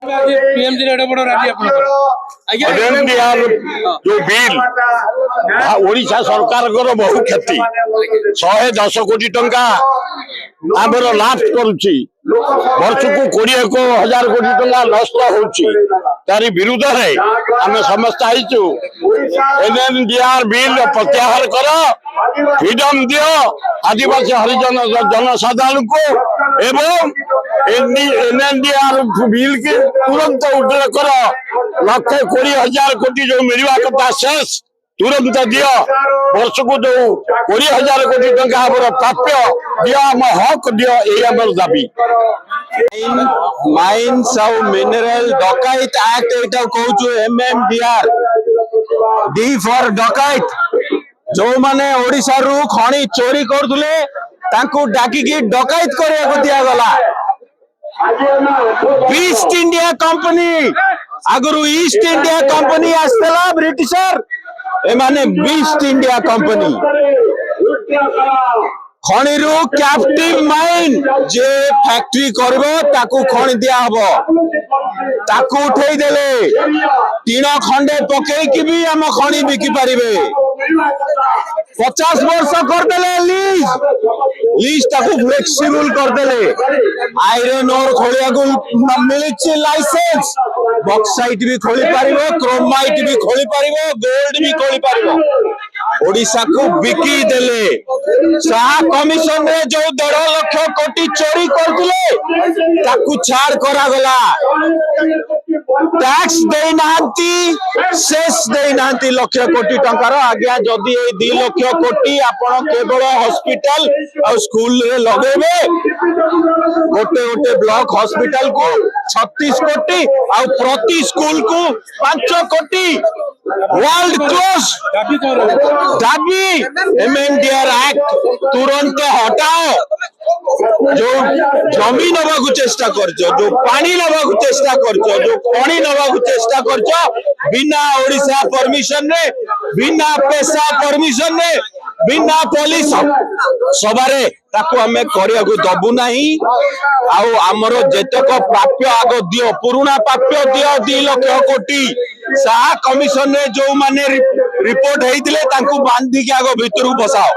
PMG एडे बड़ rally जो bill Odisha सरकार बहु क्षति 110 कोटी टंका आमर लास्ट करुच्ची वर्ष को 21,000 कोटी टंका नष्ट होची तारी विरुद्ध रे आम समस्त आईचु एनएनडीआर बिल प्रत्याहार कर फ्रीडम दियो आदिवासी हरिजन जनसाधारण को एवं एनएनडीआर बिल के तुरंत उद्धार कर 1,20,000 कोटी जो मिलवा कथा शेष तुरंत दियो वर्ष को जो 20,000 कोटी टंका प्राप्य दियो आम हक दियो ये आम दाबी माइन्स और मिनरल डकैत act Etah कहूछु MMDR D for डकैत जो माने ओडिसा रु खणी चोरी करदुले तांको डाकी की डकैत करिया को दिया गला ईस्ट इंडिया कंपनी आगरु ईस्ट इंडिया कंपनी आस्तला ब्रिटिशर ए माने ईस्ट इंडिया कंपनी खणी रु कैप्टिव माइन जे फैक्ट्री करबो ताकू खणी दिया हबो ताकू उठेई देले तीन खंडे पकेई की भी हम खणी बिकी परिबे 50 वर्ष कर देले लीज ताकू फ्लेक्सिबल कर देले आयरन और खोलिया को मिलिछि लाइसेंस बॉक्साइट भी खोली परिबो क्रोमाइट भी खोली परिबो गोल्ड भी खोली परिबो ओडिशा को बिकी देले साहा कमिशन रे जो 1.5 लाख कोटी चोरी करथिले ताकू छाड़ करा गला टैक्स देई नांती शेष देई नांती लाख कोटी टंकार आज्ञा जदी ए 2 लाख कोटी आपण केवल हॉस्पिटल और स्कूल रे लगेबे गोटे गोटे ब्लॉक हॉस्पिटल को 36 कोटी और प्रति स्कूल को 5 कोटी वर्ल्ड क्लोज दाबी एमएनडीआर एक्ट तुरंत हटाओ जो जमीन नवा को चेष्टा करछो जो पानी नवा को चेष्टा करछो जो खणी नवा को चेष्टा करछो बिना ओडिशा परमिशन रे बिना पैसा परमिशन रे बिना पुलिस सबारे ताको हमें करिया को दबु नाही आउ हमर जेतक प्राप्य आगो दियो पुराना प्राप्य दियो 2 लाख कोटी साहा कमिशन रे जो माने रिपोर्ट हेइतिले तांको बांधी के आगो भितरु बसाओ।